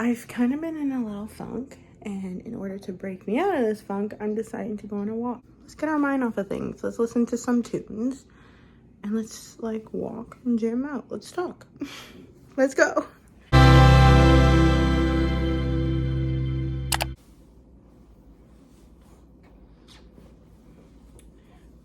I've kind of been in a little funk, and in order to break me out of this funk, I'm deciding to go on a walk. Let's get our mind off of things. Let's listen to some tunes, and let's like walk and jam out. Let's talk. Let's go.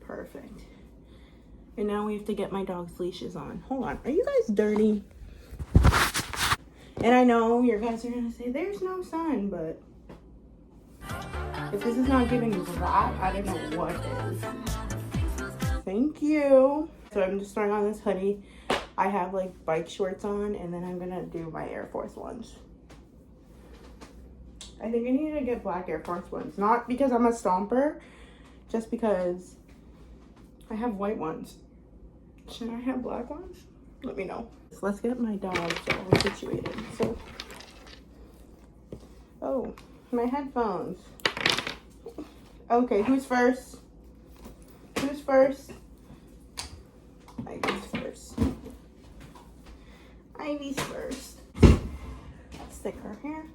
Perfect. And now we have to get my dog's leashes on. Hold on. Are you guys dirty? And I know you guys are gonna say there's no sun, but if this is not giving that, I don't know what is. Thank you. So I'm just throwing on this hoodie. I have like bike shorts on, and then I'm gonna do my Air Force Ones. I think I need to get black Air Force Ones. Not because I'm a stomper, just because I have white ones. Should I have black ones? Let me know. So let's get my dogs all situated. So, oh, my headphones. Okay, who's first? Who's first? Ivy's first. Ivy's first. Stick her here.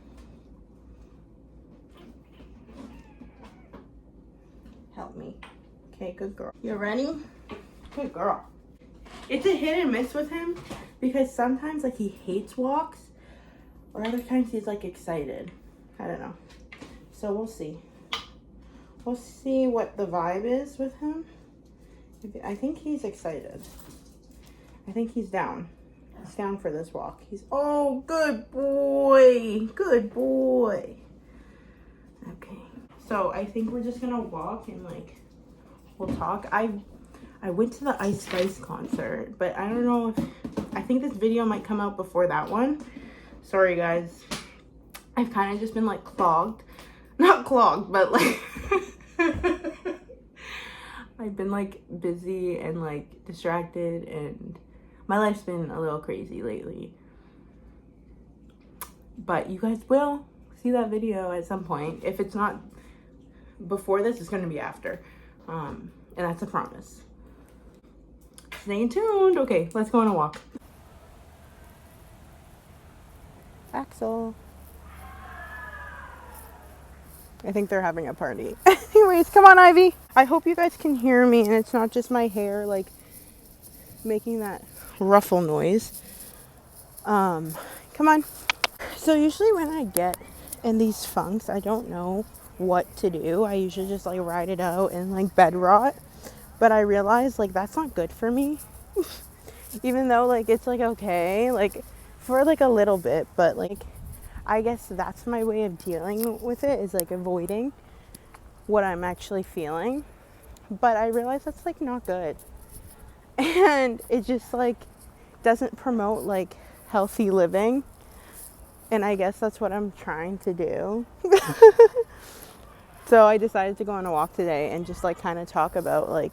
Help me. Okay, good girl. You ready? Good girl. It's a hit and miss with him because sometimes like he hates walks, or other times he's like excited. I don't know. So we'll see. We'll see what the vibe is with him. I think he's excited. I think he's down. He's down for this walk. Oh, good boy. Good boy. Okay. So I think we're just gonna walk and like we'll talk. I went to the Ice Spice concert, but I don't know if I think this video might come out before that one. Sorry guys. I've kind of just been like clogged. Not clogged, but like I've been like busy and like distracted, and my life's been a little crazy lately. But you guys will see that video at some point. If it's not before this, it's going to be after. And that's a promise. Stay tuned. Okay, let's go on a walk. Axel. I think they're having a party. Anyways, come on, Ivy. I hope you guys can hear me and it's not just my hair like making that ruffle noise. Come on. So usually when I get in these funks, I don't know what to do. I usually just like ride it out and like bed rot. But I realize like that's not good for me. Even though like it's like okay, like for like a little bit, but like I guess that's my way of dealing with it, is like avoiding what I'm actually feeling. But I realize that's like not good. And it just like doesn't promote like healthy living. And I guess that's what I'm trying to do. So I decided to go on a walk today and just like kind of talk about like,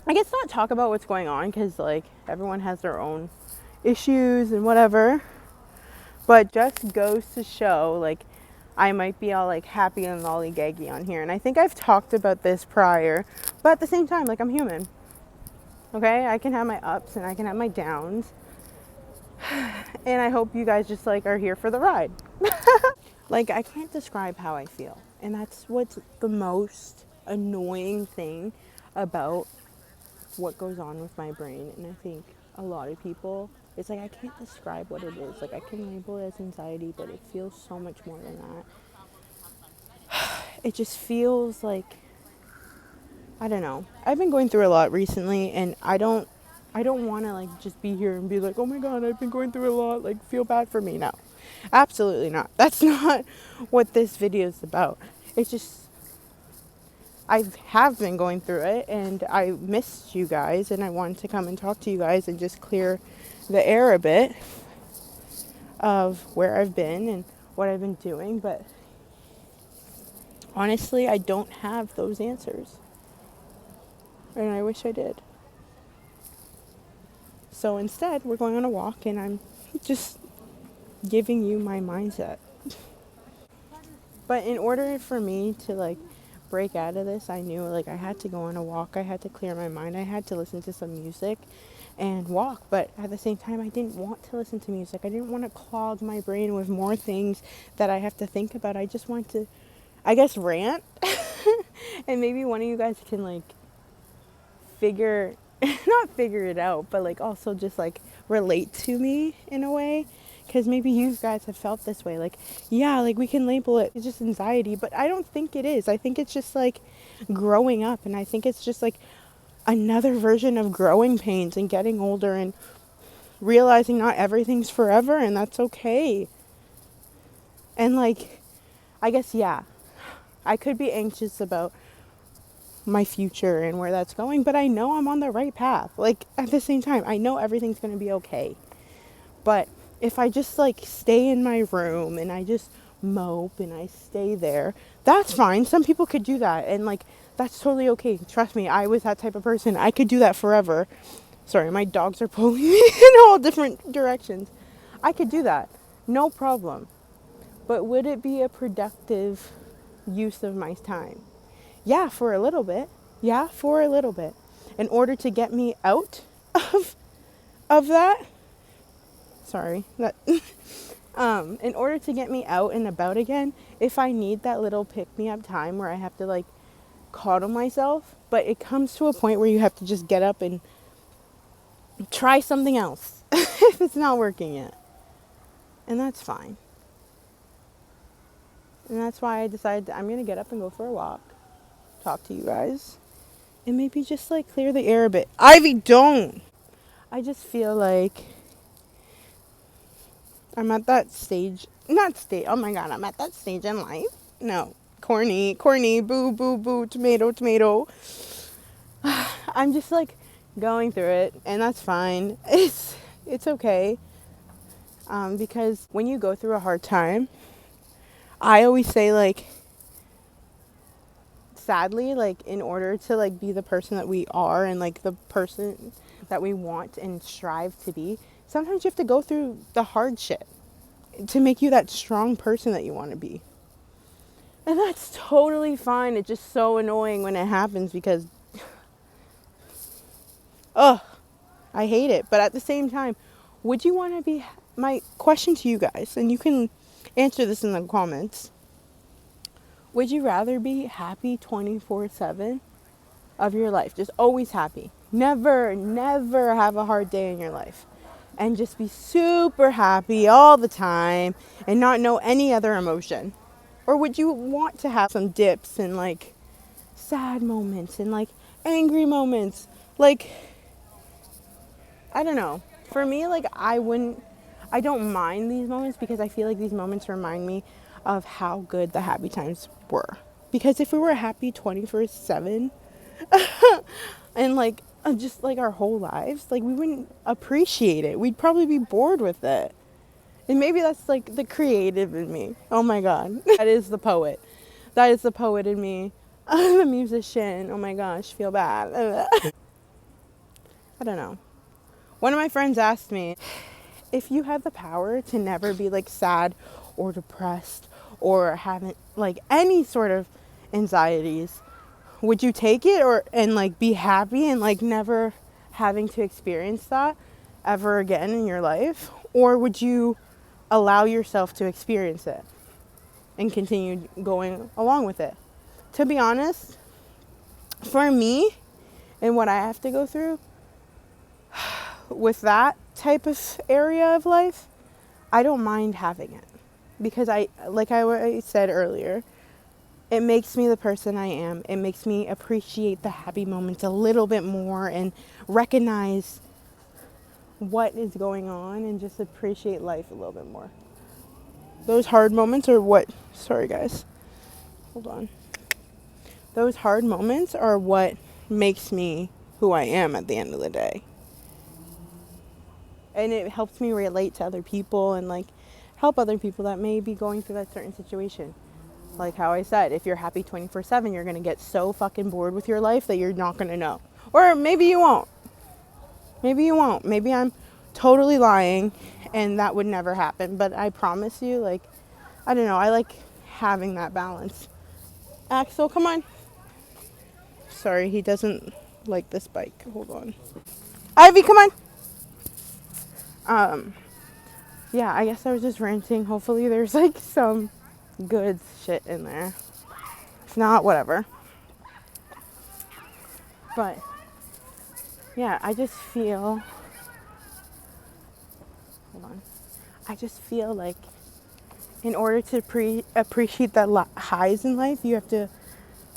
I guess not talk about what's going on, because like everyone has their own issues and whatever. But just goes to show like I might be all like happy and lollygaggy on here. And I think I've talked about this prior, but at the same time, like I'm human. Okay, I can have my ups and I can have my downs. And I hope you guys just like are here for the ride. Like I can't describe how I feel. And that's what's the most annoying thing about what goes on with my brain. And I think a lot of people, it's like I can't describe what it is. Like I can label it as anxiety, but it feels so much more than that. It just feels like, I don't know. I've been going through a lot recently, and I don't want to like just be here and be like, oh my god, I've been going through a lot, like feel bad for me. No, absolutely not. That's not what this video is about. It's just I have been going through it, and I missed you guys, and I wanted to come and talk to you guys and just clear the air a bit of where I've been and what I've been doing. But honestly, I don't have those answers, and I wish I did. So instead, we're going on a walk, and I'm just giving you my mindset. But in order for me to like break out of this, I knew like I had to go on a walk. I had to clear my mind. I had to listen to some music. and walk. But at the same time, I didn't want to listen to music. I didn't want to clog my brain with more things that I have to think about. I just want to, I guess, rant. And maybe one of you guys can like figure not figure it out, but like also just like relate to me in a way, because maybe you guys have felt this way. Like, yeah, like we can label it, it's just anxiety, but I don't think it is. I think it's just like growing up, and I think it's just like another version of growing pains and getting older and realizing not everything's forever, and that's okay. And like, I guess, yeah, I could be anxious about my future and where that's going, but I know I'm on the right path. Like, at the same time, I know everything's going to be okay. But if I just like stay in my room and I just mope and I stay there, that's fine. Some people could do that, and like that's totally okay. Trust me, I was that type of person. I could do that forever. Sorry, my dogs are pulling me in all different directions. I could do that. No problem. But would it be a productive use of my time? Yeah, for a little bit. Yeah, for a little bit. In order to get me out of that, sorry, that in order to get me out and about again, if I need that little pick me up time where I have to like coddle myself, but it comes to a point where you have to just get up and try something else if it's not working yet. And that's fine. And that's why I decided I'm going to get up and go for a walk, talk to you guys, and maybe just like clear the air a bit. Ivy, don't! I just feel like I'm at that stage, not stage, oh my god, I'm at that stage in life. No, corny, boo, boo, boo, tomato, tomato. I'm just like going through it, and that's fine. It's okay. Because when you go through a hard time, I always say like, sadly, like in order to like be the person that we are and like the person that we want and strive to be, sometimes you have to go through the hard shit to make you that strong person that you want to be. And that's totally fine. It's just so annoying when it happens because, ugh, I hate it. But at the same time, would you want to be, my question to you guys, and you can answer this in the comments, would you rather be happy 24/7 of your life? Just always happy. Never have a hard day in your life. And just be super happy all the time and not know any other emotion? Or would you want to have some dips and like sad moments and like angry moments? Like, I don't know. For me, like I don't mind these moments because I feel like these moments remind me of how good the happy times were. Because if we were happy 24/7 and like just like our whole lives, like we wouldn't appreciate it. We'd probably be bored with it. And maybe that's like the creative in me. Oh my god. That is the poet. That is the poet in me. The musician. Oh my gosh, feel bad. I don't know. One of my friends asked me, if you had the power to never be like sad or depressed or having like any sort of anxieties, would you take it or and like be happy and like never having to experience that ever again in your life? Or would you allow yourself to experience it and continue going along with it? To be honest, for me and what I have to go through with that type of area of life, I don't mind having it because like I said earlier, it makes me the person I am. It makes me appreciate the happy moments a little bit more and recognize what is going on and just appreciate life a little bit more. Those hard moments are what, sorry guys, hold on. Those hard moments are what makes me who I am at the end of the day. And it helps me relate to other people and like help other people that may be going through that certain situation. Like how I said, if you're happy 24/7, you're going to get so fucking bored with your life that you're not going to know. Or maybe you won't. Maybe you won't. Maybe I'm totally lying and that would never happen. But I promise you, like, I don't know, I like having that balance. Axel, come on. Sorry, he doesn't like this bike. Hold on. Ivy, come on. Yeah, I guess I was just ranting. Hopefully there's like some good shit in there. If not, whatever. But yeah, I just feel, hold on. I just feel like in order to appreciate the highs in life, you have to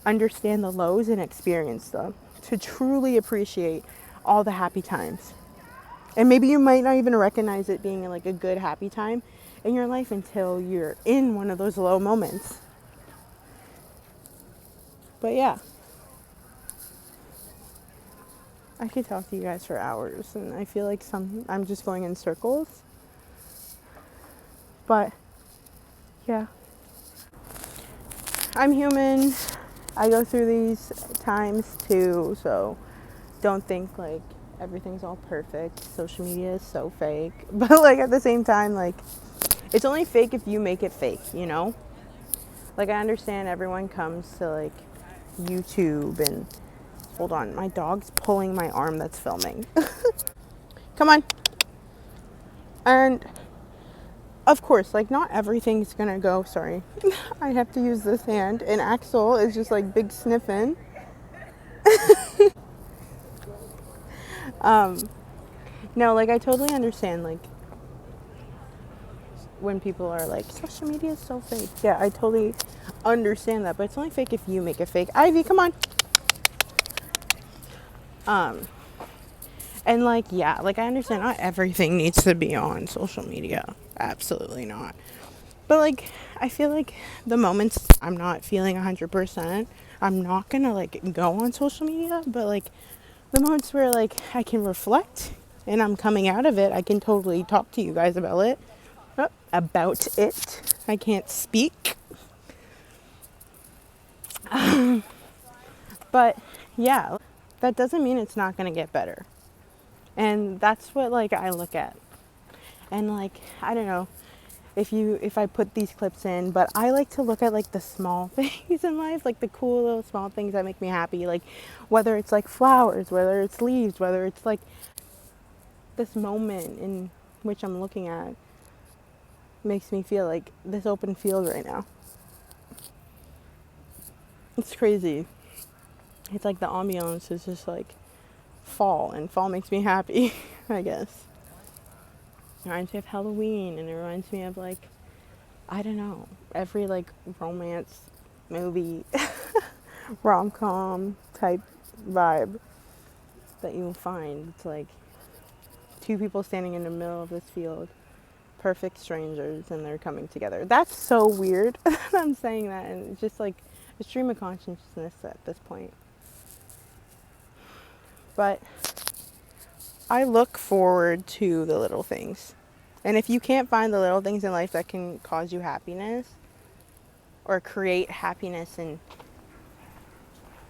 understand the lows and experience them to truly appreciate all the happy times. And maybe you might not even recognize it being like a good happy time in your life until you're in one of those low moments. But yeah, I could talk to you guys for hours and I feel like I'm just going in circles. But yeah, I'm human. I go through these times too, so don't think like everything's all perfect. Social media is so fake. But like at the same time, like it's only fake if you make it fake, you know? Like I understand everyone comes to like YouTube and hold on, my dog's pulling my arm that's filming. Come on. And of course, like not everything's gonna go, sorry. I have to use this hand and Axel is just like big sniffing. No, like I totally understand like when people are like social media is so fake. Yeah, I totally understand that, but it's only fake if you make it fake. Ivy, come on. Um and like yeah, like I understand not everything needs to be on social media. Absolutely not. But like I feel like the moments I'm not feeling 100%, I'm not going to like go on social media, but like the moments where like I can reflect and I'm coming out of it, I can totally talk to you guys about it. About it. I can't speak. But yeah, that doesn't mean it's not going to get better. And that's what like I look at. And like I don't know if I put these clips in, but I like to look at like the small things in life, like the cool little small things that make me happy, like whether it's like flowers, whether it's leaves, whether it's like this moment in which I'm looking at makes me feel like this open field right now. It's crazy. It's like the ambiance is just like fall, and fall makes me happy, I guess. It reminds me of Halloween, and it reminds me of like, I don't know, every like romance movie, rom-com type vibe that you'll find. It's like two people standing in the middle of this field, perfect strangers, and they're coming together. That's so weird that I'm saying that, and it's just like a stream of consciousness at this point. But I look forward to the little things. And if you can't find the little things in life that can cause you happiness or create happiness in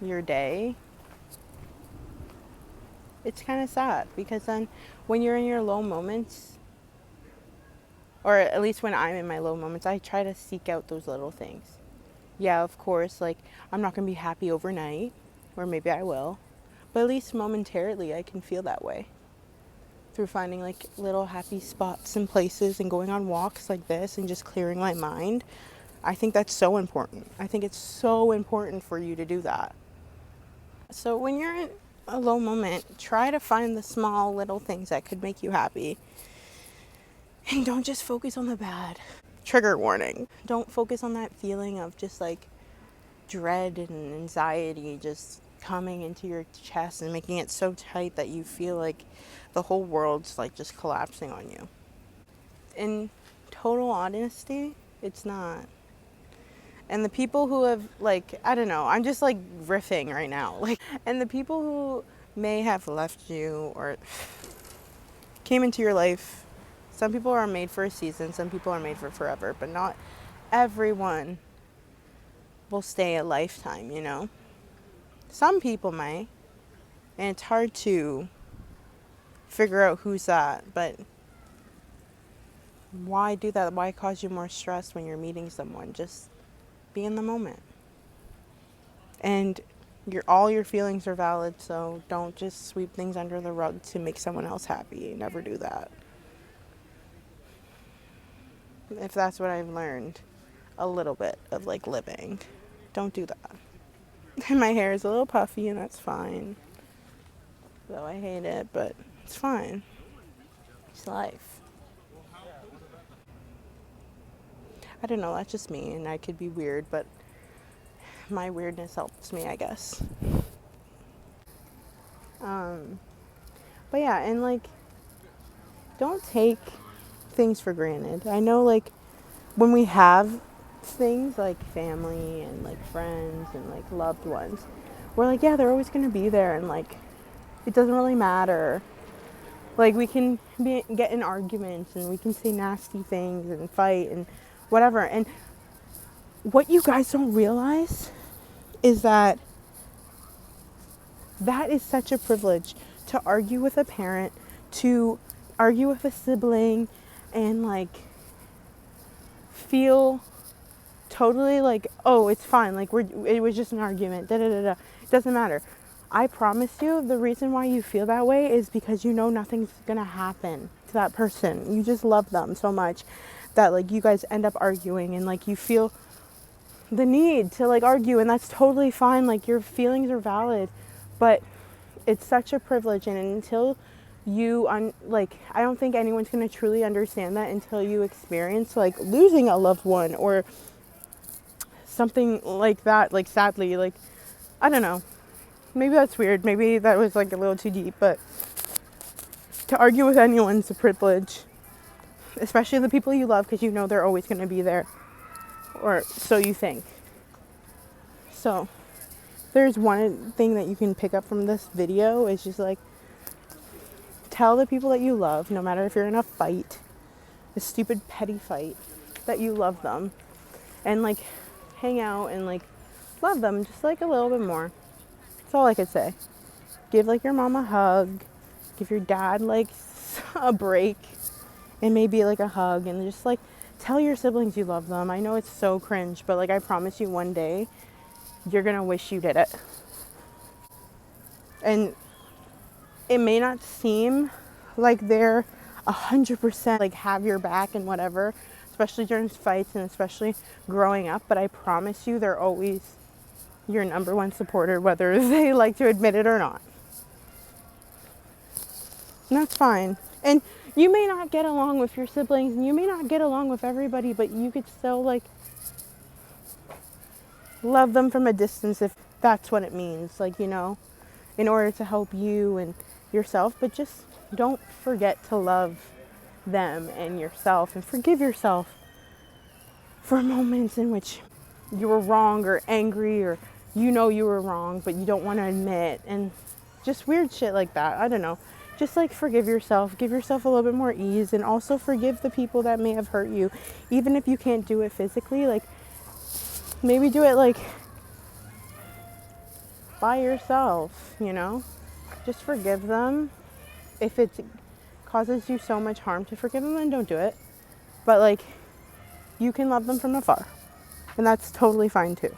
your day, it's kind of sad, because then when you're in your low moments, or at least when I'm in my low moments, I try to seek out those little things. Yeah, of course, like I'm not going to be happy overnight, or maybe I will, but at least momentarily I can feel that way through finding like little happy spots and places and going on walks like this and just clearing my mind. I think that's so important. I think it's so important for you to do that. So when you're in a low moment, try to find the small little things that could make you happy. And don't just focus on the bad. Trigger warning. Don't focus on that feeling of just like dread and anxiety just coming into your chest and making it so tight that you feel like the whole world's like just collapsing on you. In total honesty, it's not. And the people who have like, I don't know, I'm just like riffing right now. Like, and the people who may have left you or came into your life, some people are made for a season, some people are made for forever, but not everyone will stay a lifetime, you know? Some people may, and it's hard to figure out who's that, but why do that? Why cause you more stress when you're meeting someone? Just be in the moment. And all your feelings are valid, so don't just sweep things under the rug to make someone else happy. Never do that. if that's what I've learned a little bit of like living. Don't do that. And my hair is a little puffy and that's fine. Though I hate it, but it's fine. It's life. I don't know, that's just me and I could be weird, but my weirdness helps me, I guess. But yeah, and like, don't take things for granted. I know, like, when we have things like family and like friends and like loved ones, we're like, yeah, they're always going to be there, and like, it doesn't really matter. Like, we can get in arguments and we can say nasty things and fight and whatever. And what you guys don't realize is that is such a privilege, to argue with a parent, to argue with a sibling, and like feel totally like, oh, it's fine, like it was just an argument, da da da da. It doesn't matter. I promise you, the reason why you feel that way is because you know nothing's gonna happen to that person. You just love them so much that like you guys end up arguing, and like you feel the need to like argue, and that's totally fine. Like, your feelings are valid, but it's such a privilege, and until you like, I don't think anyone's going to truly understand that until you experience like losing a loved one or something like that. Like, sadly, like, I don't know, maybe that's weird, maybe that was like a little too deep, but to argue with anyone's a privilege, especially the people you love, because you know they're always going to be there, or so you think. So there's one thing that you can pick up from this video, is just like, tell the people that you love, no matter if you're in a fight, a stupid petty fight, that you love them, and like hang out and like love them just like a little bit more. That's all I could say. Give like your mom a hug, give your dad like a break, and maybe like a hug, and just like tell your siblings you love them. I know it's so cringe, but like, I promise you, one day you're gonna wish you did it. And it may not seem like they're 100% like have your back and whatever, especially during fights and especially growing up, but I promise you, they're always your number one supporter, whether they like to admit it or not. And that's fine. And you may not get along with your siblings, and you may not get along with everybody, but you could still like love them from a distance, if that's what it means, like, you know, in order to help you and yourself. But just don't forget to love them and yourself, and forgive yourself for moments in which you were wrong or angry, or you know you were wrong but you don't want to admit, and just weird shit like that. I don't know. Just like forgive yourself, give yourself a little bit more ease, and also forgive the people that may have hurt you, even if you can't do it physically. Like, maybe do it like by yourself, you know? Just forgive them. If it causes you so much harm to forgive them, then don't do it. But like, you can love them from afar, and that's totally fine too.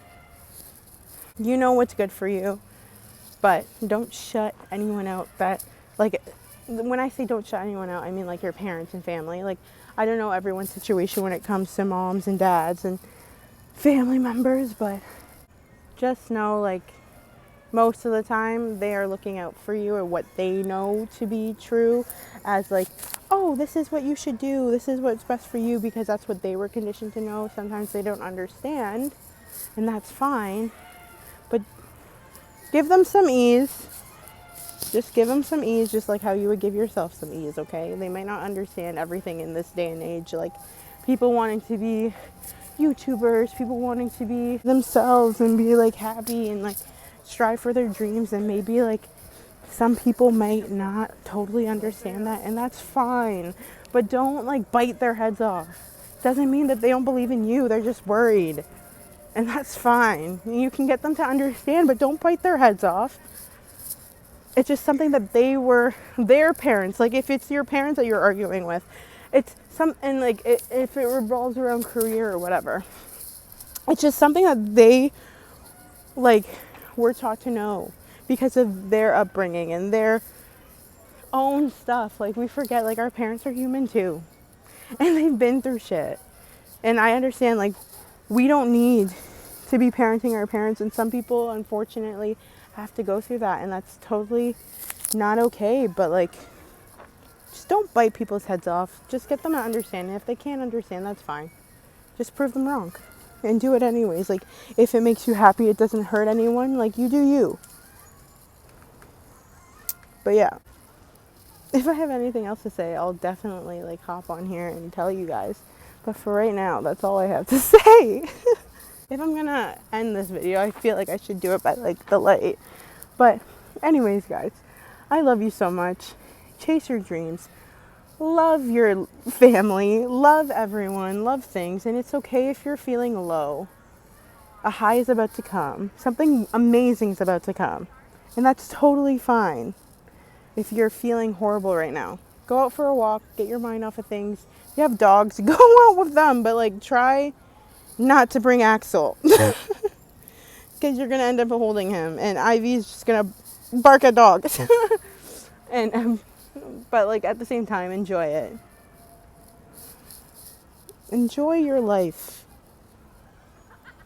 You know what's good for you, but don't shut anyone out. That, like, when I say don't shut anyone out, I mean like your parents and family. Like, I don't know everyone's situation when it comes to moms and dads and family members, but just know, like, most of the time they are looking out for you, or what they know to be true, as like, oh, this is what you should do, this is what's best for you, because that's what they were conditioned to know. Sometimes they don't understand, and that's fine, but give them some ease. Just give them some ease, just like how you would give yourself some ease, okay? They might not understand everything in this day and age, like people wanting to be YouTubers, people wanting to be themselves and be like happy and like strive for their dreams, and maybe like some people might not totally understand that, and that's fine. But don't like bite their heads off. Doesn't mean that they don't believe in you, they're just worried, and that's fine. You can get them to understand, but don't bite their heads off. It's just something that they were their parents. Like, if it's your parents that you're arguing with, it's and like if it revolves around career or whatever, it's just something that they like were taught to know because of their upbringing and their own stuff. Like, we forget, like, our parents are human too, and they've been through shit, And I understand, like, we don't need to be parenting our parents, and some people unfortunately have to go through that, and that's totally not okay. But like, just don't bite people's heads off. Just get them to understand. And if they can't understand, that's fine. Just prove them wrong and do it anyways. Like, if it makes you happy, it doesn't hurt anyone, like, you do you. But yeah, if I have anything else to say, I'll definitely like hop on here and tell you guys. But for right now, that's all I have to say. If I'm gonna end this video, I feel like I should do it by like the light. But anyways, guys, I love you so much. Chase your dreams. Love your family. Love everyone. Love things. And it's okay if you're feeling low. A high is about to come. Something amazing is about to come. And that's totally fine. If you're feeling horrible right now, go out for a walk, get your mind off of things. If you have dogs, go out with them, but like, try not to bring Axel, because you're gonna end up holding him, and Ivy's just gonna bark at dogs. And but like, at the same time, enjoy it. Enjoy your life.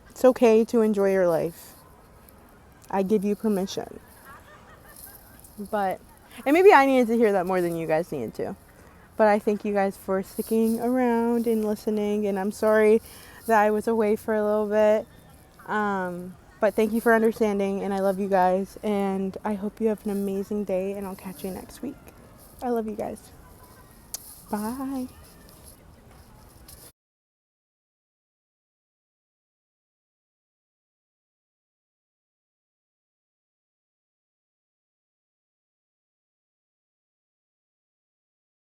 It's okay to enjoy your life. I give you permission. But, and maybe I needed to hear that more than you guys needed to. But I thank you guys for sticking around and listening. And I'm sorry that I was away for a little bit. But thank you for understanding. And I love you guys. And I hope you have an amazing day. And I'll catch you next week. I love you guys. Bye.